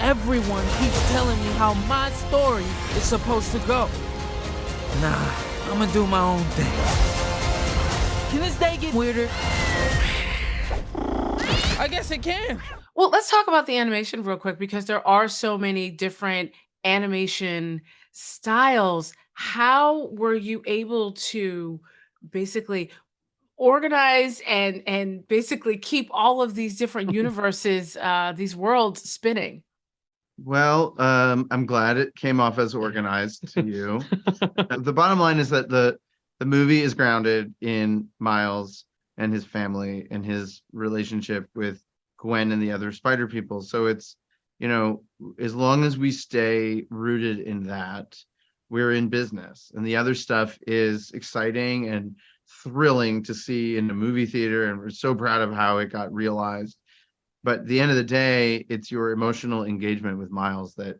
Everyone keeps telling me how my story is supposed to go. Nah, I'm gonna do my own thing. Can this day get weirder? I guess it can. Well, let's talk about the animation real quick because there are so many different animation styles. How were you able to basically organize and basically keep all of these different universes, these worlds spinning? Well, I'm glad it came off as organized to you. The bottom line is that the movie is grounded in Miles and his family and his relationship with Gwen and the other spider people. So it's, as long as we stay rooted in that, we're in business. And the other stuff is exciting and thrilling to see in the movie theater. And we're so proud of how it got realized. But at the end of the day, it's your emotional engagement with Miles that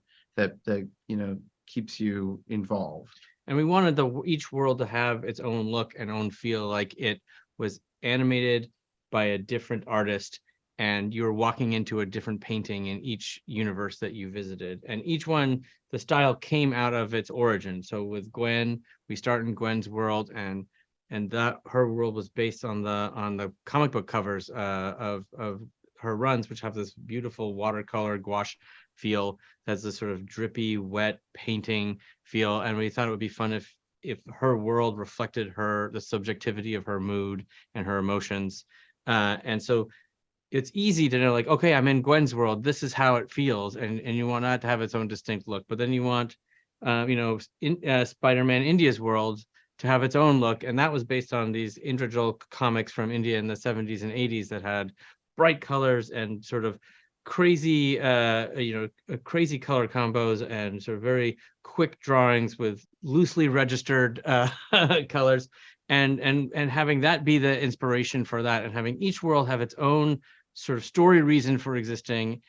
keeps you involved. And we wanted each world to have its own look and own feel, like it was animated by a different artist, and you were walking into a different painting in each universe that you visited. And each one, the style came out of its origin. So with Gwen, we start in Gwen's world, and that her world was based on the comic book covers of her runs, which have this beautiful watercolor gouache feel, has this sort of drippy, wet painting feel. And we thought it would be fun if her world reflected the subjectivity of her mood and her emotions. And so it's easy to know, like, okay, I'm in Gwen's world, this is how it feels. And you want that to have its own distinct look. But then you want, Spider-Man India's world to have its own look. And that was based on these individual comics from India in the 70s and 80s that had bright colors and sort of crazy crazy color combos and sort of very quick drawings with loosely registered colors, and having that be the inspiration for that, and having each world have its own sort of story reason for existing,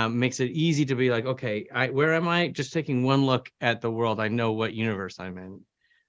makes it easy to be like, okay, where am I? Just taking one look at the world, I know what universe I'm in.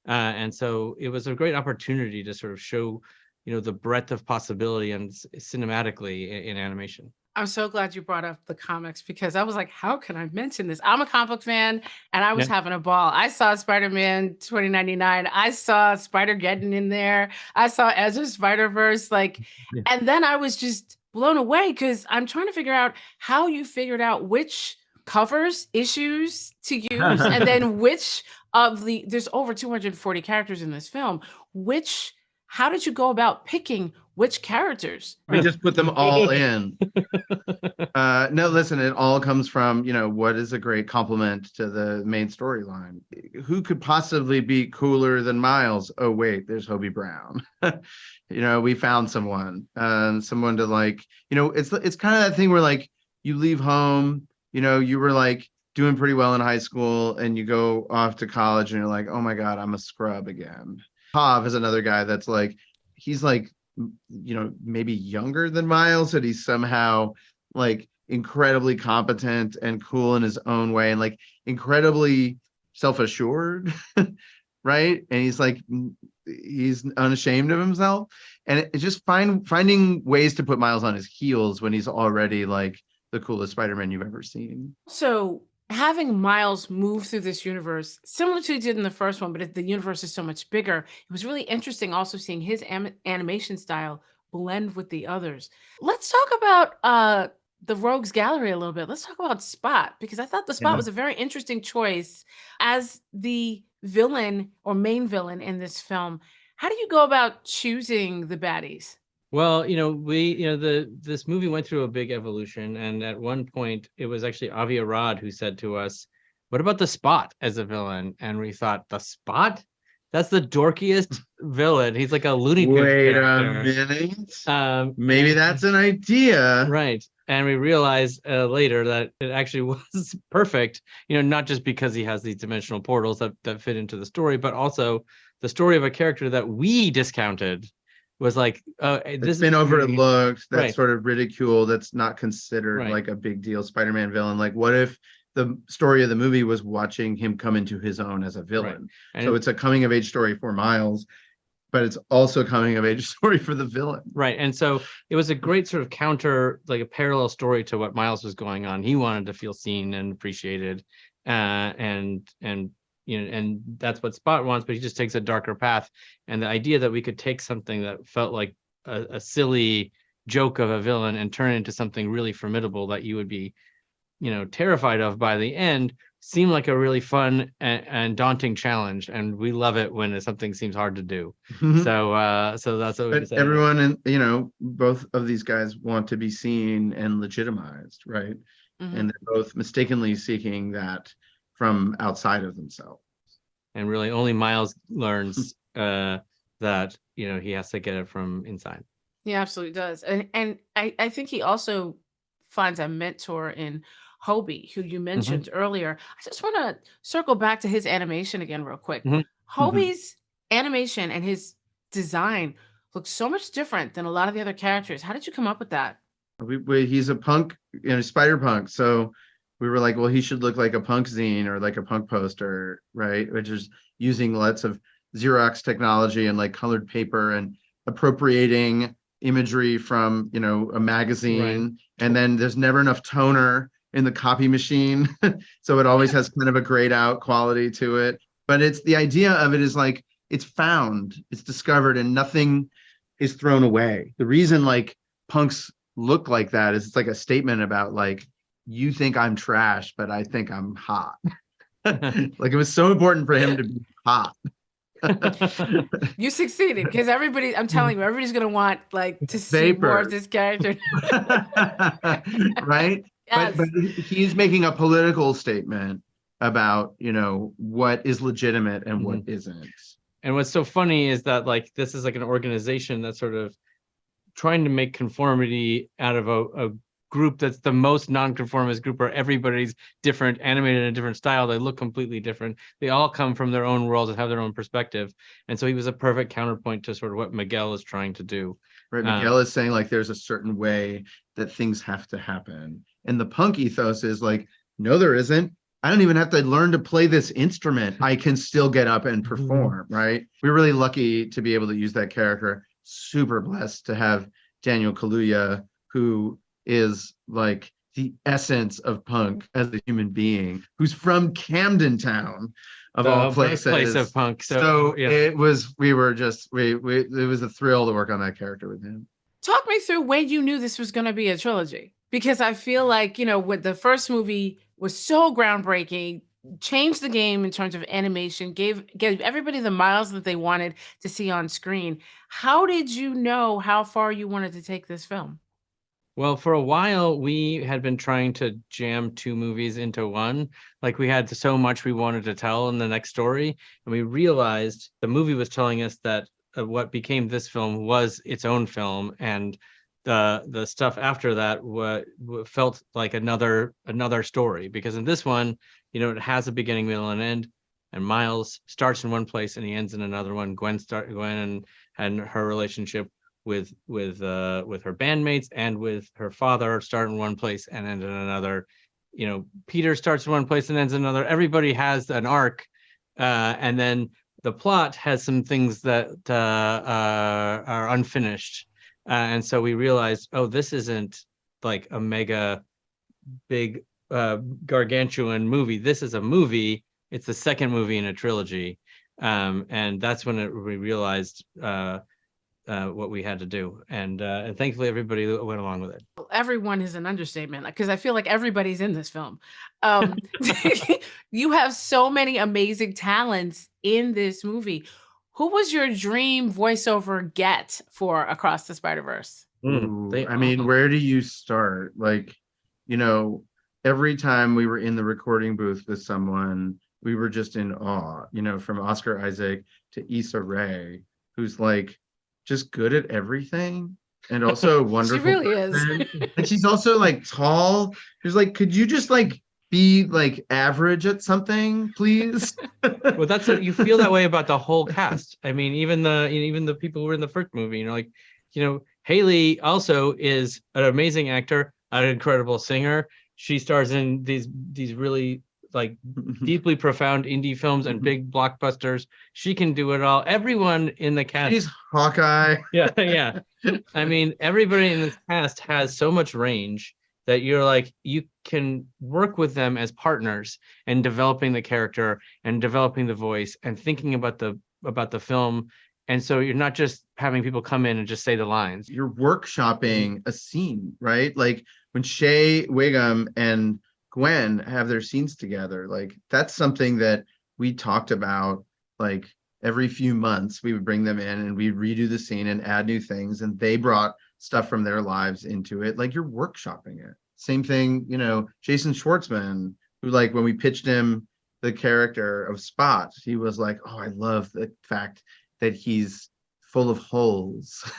And so it was a great opportunity to sort of show the breadth of possibility and cinematically in animation. I'm so glad you brought up the comics because I was like, how can I mention this? I'm a comic book fan and I was having a ball. I saw Spider-Man 2099. I saw Spider-Geddon in there. I saw Ezra's SpiderVerse. And then I was just blown away because I'm trying to figure out how you figured out which covers, issues to use, and then which of there's over 240 characters in this film. How did you go about picking which characters? We just put them all in. No, listen, it all comes from, what is a great compliment to the main storyline. Who could possibly be cooler than Miles? Oh, wait, there's Hobie Brown. We found someone to it's kind of that thing where you leave home, you were doing pretty well in high school and you go off to college and you're like, oh my God, I'm a scrub again. Hav is another guy that's he's maybe younger than Miles, but he's somehow incredibly competent and cool in his own way and incredibly self-assured, right? And he's unashamed of himself. And it's just finding ways to put Miles on his heels when he's already the coolest Spider-Man you've ever seen. So having Miles move through this universe, similar to he did in the first one, but the universe is so much bigger. It was really interesting also seeing his animation style blend with the others. Let's talk about the Rogues Gallery a little bit. Let's talk about Spot, because I thought the Spot was a very interesting choice as the villain or main villain in this film. How do you go about choosing the baddies? Well, this movie went through a big evolution, and at one point it was actually Avi Arad who said to us, "What about the Spot as a villain?" And we thought, the Spot? That's the dorkiest villain. He's like a Looney Tunes character. A minute. Maybe that's an idea. Right. And we realized later that it actually was perfect, not just because he has these dimensional portals that fit into the story, but also the story of a character that we discounted was it's been overlooked, that's sort of ridiculed, that's not considered a big deal Spider-Man villain. What if the story of the movie was watching him come into his own as a villain? So it's a coming of age story for Miles, but it's also a coming of age story for the villain. Right. And so it was a great sort of counter, like a parallel story to what Miles was going on. He wanted to feel seen and appreciated. And that's what Spot wants, but he just takes a darker path. And the idea that we could take something that felt like a silly joke of a villain and turn it into something really formidable that you would be, terrified of by the end seemed like a really fun and daunting challenge. And we love it when something seems hard to do. So that's what we say. Everyone, and both of these guys want to be seen and legitimized, right? And they're both mistakenly seeking that from outside of themselves. And really only Miles learns that, he has to get it from inside. He absolutely does. And I think he also finds a mentor in Hobie, who you mentioned earlier. I just want to circle back to his animation again real quick. Hobie's animation and his design looks so much different than a lot of the other characters. How did you come up with that? He's a punk, spider punk. So we were like, well, he should look like a punk zine or like a punk poster, right? Which is using lots of Xerox technology and like colored paper and appropriating imagery from, a magazine. Right. And then there's never enough toner in the copy machine. So it always has kind of a grayed out quality to it. But it's the idea of it is like, it's found, it's discovered, and nothing is thrown away. The reason like punks look like that is it's like a statement about like, you think I'm trash, but I think I'm hot. Like it was so important for him to be hot. You succeeded, because I'm telling you, everybody's gonna want like to see more of this character. Right? Yes. But he's making a political statement about, what is legitimate and what isn't. And what's so funny is that like this is like an organization that's sort of trying to make conformity out of a group that's the most non-conformist group, where everybody's different, animated in a different style. They look completely different. They all come from their own worlds and have their own perspective. And so he was a perfect counterpoint to sort of what Miguel is trying to do. Right. Miguel is saying like there's a certain way that things have to happen. And the punk ethos is like, no, there isn't. I don't even have to learn to play this instrument. I can still get up and perform, right? We're really lucky to be able to use that character. Super blessed to have Daniel Kaluuya, who is like the essence of punk as a human being, who's from Camden Town of all places. Place of punk. So yeah. It was a thrill to work on that character with him. Talk me through when you knew this was going to be a trilogy, because I feel like, with the first movie was so groundbreaking, changed the game in terms of animation, gave everybody the Miles that they wanted to see on screen. How did you know how far you wanted to take this film? Well, for a while, we had been trying to jam two movies into one. Like we had so much we wanted to tell in the next story. And we realized the movie was telling us that what became this film was its own film. And the stuff after that felt like another story. Because in this one, it has a beginning, middle, and end. And Miles starts in one place and he ends in another one. Gwen and her relationship with her bandmates and with her father start in one place and end in another. Peter starts in one place and ends in another. Everybody has an arc, and then the plot has some things that are unfinished, and so we realized, this isn't like a mega big gargantuan movie. This is a movie. It's the second movie in a trilogy, and that's when we realized what we had to do, and thankfully everybody went along with it. Everyone is an understatement, because I feel like everybody's in this film. You have so many amazing talents in this movie. Who was your dream voiceover get for Across the Spider-Verse? Where do you start? Like, every time we were in the recording booth with someone, we were just in awe, from Oscar Isaac to Issa Rae, who's like just good at everything and also wonderful. She really is. And she's also like tall. She's like, could you just like be like average at something, please? Well, that's what you feel that way about the whole cast. I mean, even the people who were in the first movie, Haley also is an amazing actor, an incredible singer. She stars in these really like deeply profound indie films and big blockbusters. She can do it all. Everyone in the cast. She's Hawkeye. Yeah, yeah. I mean, everybody in this cast has so much range that you're like, you can work with them as partners and developing the character and developing the voice and thinking about the film. And so you're not just having people come in and just say the lines. You're workshopping a scene, right? Like when Shea Wiggum and Gwen have their scenes together, like that's something that we talked about. Like every few months we would bring them in and we'd redo the scene and add new things, and they brought stuff from their lives into it. Like you're workshopping it. Same thing, you know, Jason Schwartzman, who, like, when we pitched him the character of Spot, he was like, oh, I love the fact that he's full of holes.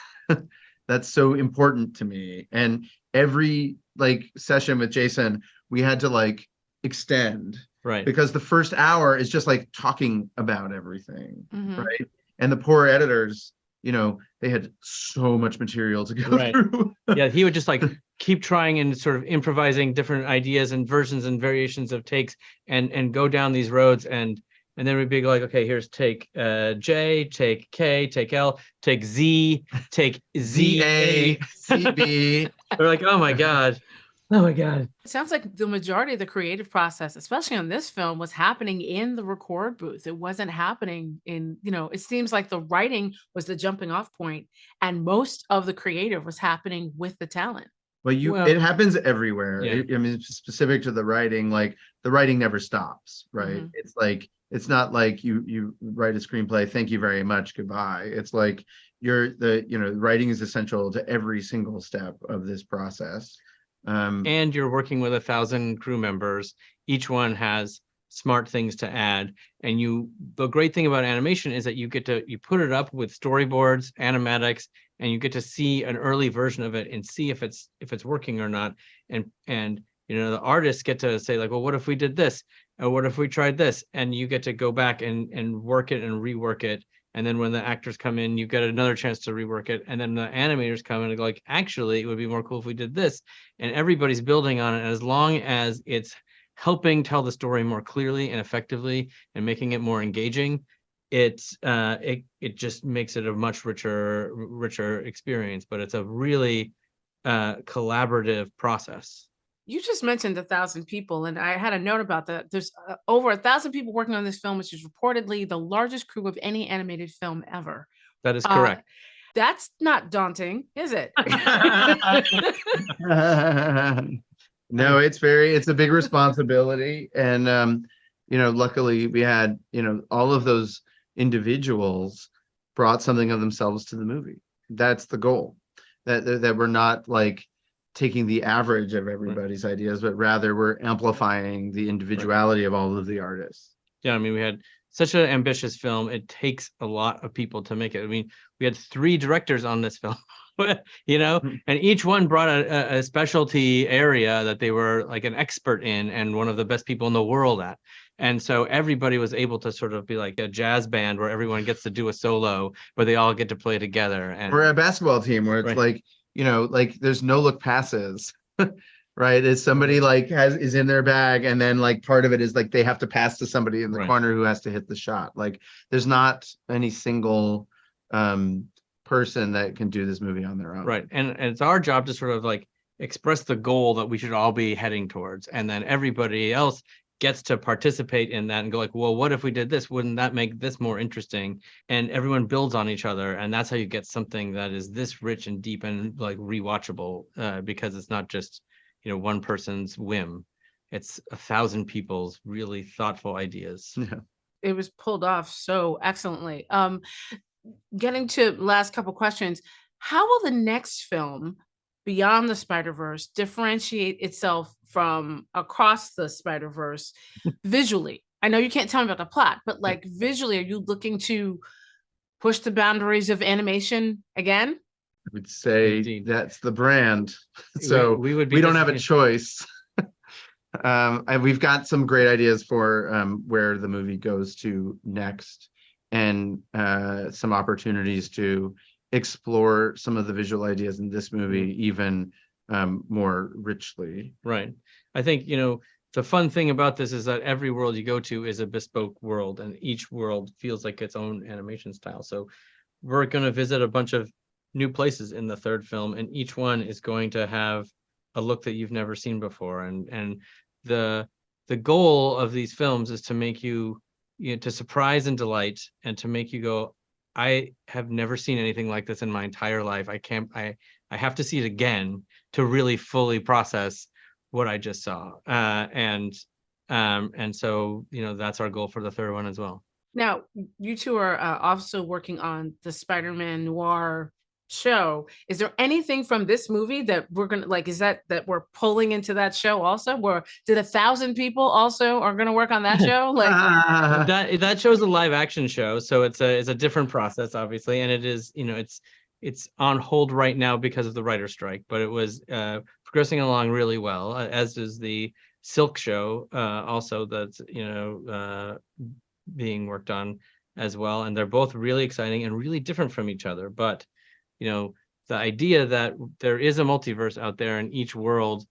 That's so important to me. And every like session with Jason, we had to like extend, right? Because the first hour is just like talking about everything, Mhm. right? And the poor editors, you know, they had so much material to go Right. through. Yeah, he would just like keep trying and sort of improvising different ideas and versions and variations of takes and go down these roads, and then we'd be like, okay, here's take J, take K, take L, take Z, take Z A. CB. We're like, oh my god. Oh my god. It sounds like the majority of the creative process, especially on this film, was happening in the record booth. It wasn't happening in, you know, it seems like the writing was the jumping off point, and most of the creative was happening with the talent. Well, it happens everywhere. Yeah. I mean, it's specific to the writing, like the writing never stops, right? Mhm. It's like, it's not like you write a screenplay, thank you very much, goodbye. It's like writing is essential to every single step of this process. And you're working with 1,000 crew members. Each one has smart things to add. And the great thing about animation is that you put it up with storyboards, animatics, and you get to see an early version of it and see if it's working or not. And you know, the artists get to say like, well, what if we did this? Or what if we tried this? And you get to go back and work it and rework it. And then when the actors come in, you get another chance to rework it. And then the animators come in and go like, actually, it would be more cool if we did this. And everybody's building on it. And as long as it's helping tell the story more clearly and effectively and making it more engaging, it just makes it a much richer experience. But it's a really collaborative process. You just mentioned 1,000 people, and I had a note about that. There's over 1,000 people working on this film, which is reportedly the largest crew of any animated film ever. That is correct. That's not daunting, is it? No, it's a big responsibility. And, luckily we had, all of those individuals brought something of themselves to the movie. That's the goal, that we're not like taking the average of everybody's ideas, but rather we're amplifying the individuality of all of the artists. Yeah, I mean, we had such an ambitious film. It takes a lot of people to make it. I mean, we had 3 directors on this film, and each one brought a specialty area that they were like an expert in and one of the best people in the world at. And so everybody was able to sort of be like a jazz band where everyone gets to do a solo, where they all get to play together. And we're a basketball team where it's like, like there's no look passes, right? It's somebody like is in their bag, and then like part of it is like they have to pass to somebody in the corner who has to hit the shot. Like there's not any single person that can do this movie on their own. Right. And it's our job to sort of like express the goal that we should all be heading towards. And then everybody else gets to participate in that and go like, well, what if we did this? Wouldn't that make this more interesting? And everyone builds on each other. And that's how you get something that is this rich and deep and like rewatchable, because it's not just, one person's whim. It's 1,000 people's really thoughtful ideas. Yeah. It was pulled off so excellently. Getting to last couple questions, how will the next film Beyond the Spider-Verse differentiate itself from Across the Spider-Verse visually? I know you can't tell me about the plot, but like visually, are you looking to push the boundaries of animation again? I would say Indeed. That's the brand. So we don't have a choice. And we've got some great ideas for where the movie goes to next, and some opportunities to explore some of the visual ideas in this movie even more richly. Right. I think, the fun thing about this is that every world you go to is a bespoke world, and each world feels like its own animation style. So we're going to visit a bunch of new places in the third film, and each one is going to have a look that you've never seen before. And the goal of these films is to make you, to surprise and delight, and to make you go, I have never seen anything like this in my entire life. I have to see it again to really fully process what I just saw. And so, that's our goal for the third one as well. Now, you two are also working on the SpiderMan Noir show. Is there anything from this movie that we're gonna is that we're pulling into that show also? Where did 1,000 people also are gonna work on that show? That show's a live action show, so it's a different process, obviously, and it is, it's on hold right now because of the writer's strike, but it was progressing along really well, as is the Silk show, also that's being worked on as well, and they're both really exciting and really different from each other. But the idea that there is a multiverse out there and each world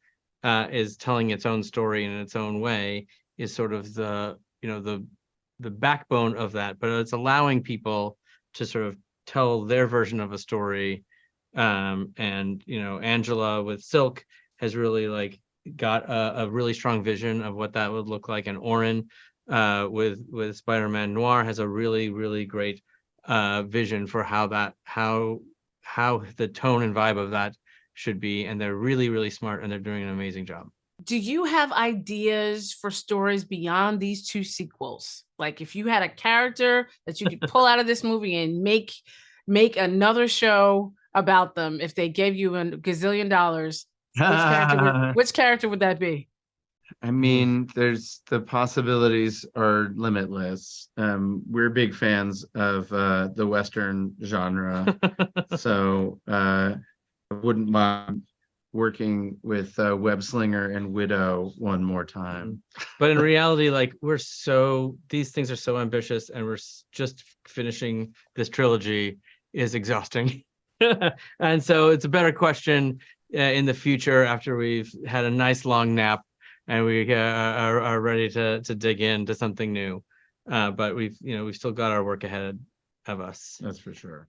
is telling its own story in its own way is sort of the backbone of that, but it's allowing people to sort of tell their version of a story. And Angela with Silk has really got a really strong vision of what that would look like, and Oren with SpiderMan Noir has a really, really great vision for how the tone and vibe of that should be, and they're really, really smart, and they're doing an amazing job. Do you have ideas for stories beyond these two sequels? Like, if you had a character that you could pull out of this movie and make another show about them, if they gave you $1 gazillion, which character would that be? I mean, the possibilities are limitless. We're big fans of the Western genre, so I wouldn't mind working with Web Slinger and Widow one more time. But in reality, these things are so ambitious, and we're just finishing this trilogy is exhausting. And so it's a better question in the future, after we've had a nice long nap and we are ready to dig into something new. But we've still got our work ahead of us. That's for sure.